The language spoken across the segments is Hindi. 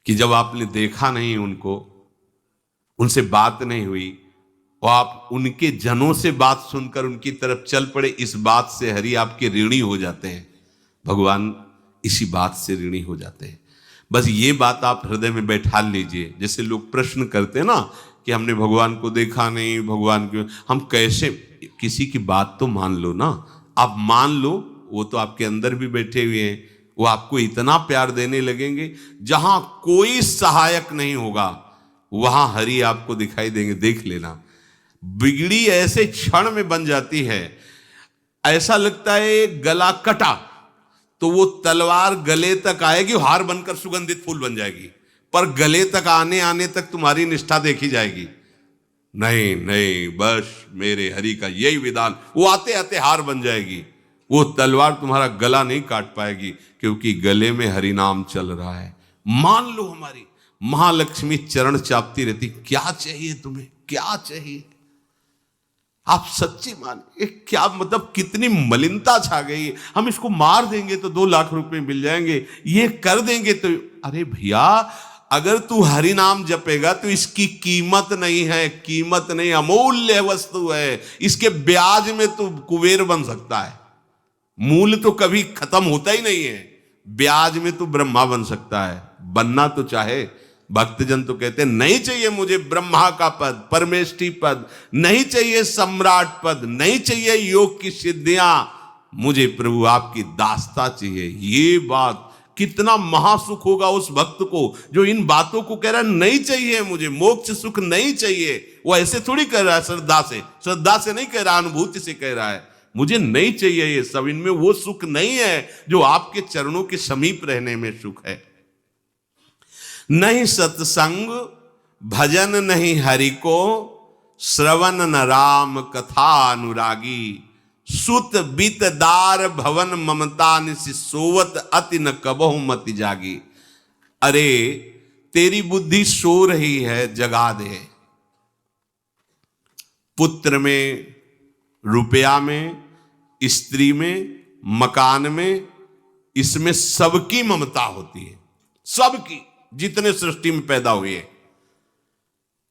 कि जब आपने देखा नहीं उनको, उनसे बात नहीं हुई और आप उनके जनों से बात सुनकर उनकी तरफ चल पड़े, इस बात से हरि आपके ऋणी हो जाते हैं। भगवान इसी बात से ऋणी हो जाते हैं। बस ये बात आप हृदय में बैठा लीजिए। जैसे लोग प्रश्न करते हैं ना कि हमने भगवान को देखा नहीं, भगवान क्यों, हम कैसे, किसी की बात तो मान लो ना। आप मान लो, वो तो आपके अंदर भी बैठे हुए हैं, वो आपको इतना प्यार देने लगेंगे, जहां कोई सहायक नहीं होगा वहां हरि आपको दिखाई देंगे। देख लेना, बिगड़ी ऐसे क्षण में बन जाती है, ऐसा लगता है गला कटा तो वो तलवार गले तक आएगी, हार बनकर सुगंधित फूल बन जाएगी, पर गले तक आने आने तक तुम्हारी निष्ठा देखी जाएगी। नहीं नहीं, बस मेरे हरि का यही विधान, वो आते आते हार बन जाएगी, वो तलवार तुम्हारा गला नहीं काट पाएगी, क्योंकि गले में हरि नाम चल रहा है। मान लो हमारी महालक्ष्मी चरण चापती रहती, क्या चाहिए तुम्हें, क्या चाहिए, आप सच्ची माने, क्या मतलब कितनी मलिनता छा गई है। हम इसको मार देंगे तो 2 लाख रुपए मिल जाएंगे, ये कर देंगे तो, अरे भैया अगर तू हरि नाम जपेगा तो इसकी कीमत नहीं है, कीमत नहीं, अमूल्य वस्तु है, इसके ब्याज में तू कुबेर बन सकता है। मूल तो कभी खत्म होता ही नहीं है, ब्याज में तू ब्रह्मा बन सकता है। बनना तो चाहे, भक्तजन तो कहते हैं नहीं चाहिए मुझे ब्रह्मा का पद, परमेष्ठी पद, नहीं चाहिए सम्राट पद, नहीं चाहिए योग की सिद्धियां, मुझे प्रभु आपकी दास्ता चाहिए। ये बात कितना महासुख होगा उस भक्त को जो इन बातों को कह रहा है, नहीं चाहिए मुझे मोक्ष सुख नहीं चाहिए। वो ऐसे थोड़ी कह रहा है, श्रद्धा से नहीं कह रहा, अनुभूति से कह रहा है, मुझे नहीं चाहिए ये सब, इनमें वो सुख नहीं है जो आपके चरणों के समीप रहने में सुख है। नहीं सत्संग भजन नहीं हरि को, श्रवण न राम कथा अनुरागी, सुत बित दार भवन ममता निसि सोवत अति न कबहु मति जागी। अरे तेरी बुद्धि सो रही है, जगा दे। पुत्र में, रुपया में, स्त्री में, मकान में, इसमें सबकी ममता होती है, सबकी, जितने सृष्टि में पैदा हुए,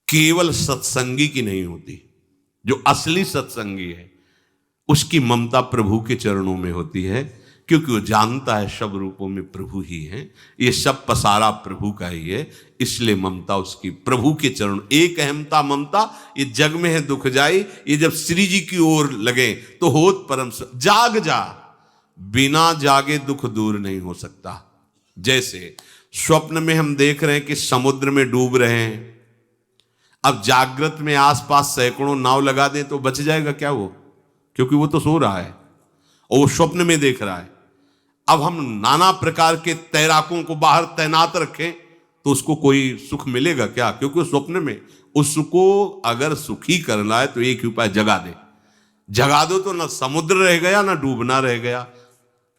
केवल सत्संगी की नहीं होती। जो असली सत्संगी है उसकी ममता प्रभु के चरणों में होती है, क्योंकि वो जानता है सब रूपों में प्रभु ही है, ये सब पसारा प्रभु का ही है, इसलिए ममता उसकी प्रभु के चरण। एक अहमता ममता ये जग में है दुख जाई, ये जब श्री जी की ओर लगे तो होत परम। जाग जा, बिना जागे दुख दूर नहीं हो सकता। जैसे स्वप्न में हम देख रहे हैं कि समुद्र में डूब रहे हैं, अब जागृत में आसपास सैकड़ों नाव लगा दें तो बच जाएगा क्या वो, क्योंकि वो तो सो रहा है और वो स्वप्न में देख रहा है। अब हम नाना प्रकार के तैराकों को बाहर तैनात रखें तो उसको कोई सुख मिलेगा क्या, क्योंकि वो स्वप्न में। उसको अगर सुखी करना है तो एक ही उपाय, जगा दे। जगा दो तो ना समुद्र रह गया ना डूबना रह गया।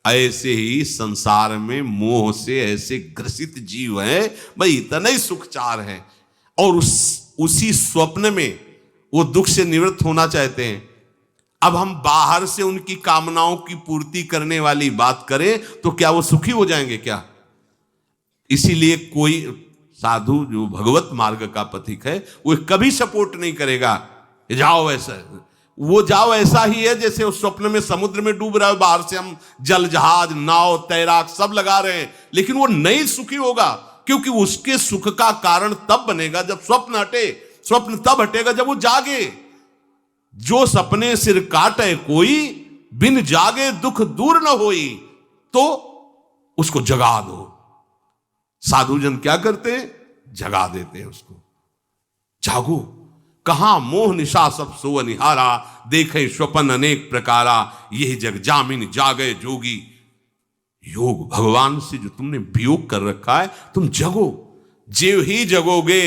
ऐसे ही संसार में मोह से ऐसे ग्रसित जीव हैं, भाई इतना ही सुखचार है, और उसी स्वप्न में वो दुख से निवृत्त होना चाहते हैं। अब हम बाहर से उनकी कामनाओं की पूर्ति करने वाली बात करें तो क्या वो सुखी हो जाएंगे क्या? इसीलिए कोई साधु जो भगवत मार्ग का पथिक है वो कभी सपोर्ट नहीं करेगा जाओ ऐसा, वो जाओ ऐसा ही है जैसे उस स्वप्न में समुद्र में डूब रहा है, बाहर से हम जल जहाज नाव तैराक सब लगा रहे हैं, लेकिन वो नहीं सुखी होगा, क्योंकि उसके सुख का कारण तब बनेगा जब स्वप्न हटे। स्वप्न तब हटेगा जब वो जागे। जो सपने सिर काटे कोई, बिन जागे दुख दूर न होई, तो उसको जगा दो। साधुजन क्या करते हैं? जगा देते हैं उसको। जागो, कहां मोह निशा सब सो निहारा, देखे स्वपन अनेक प्रकारा, यही जग जामिन जागे जोगी। योग भगवान से जो तुमने वियोग कर रखा है, तुम जगो। जेव ही जगोगे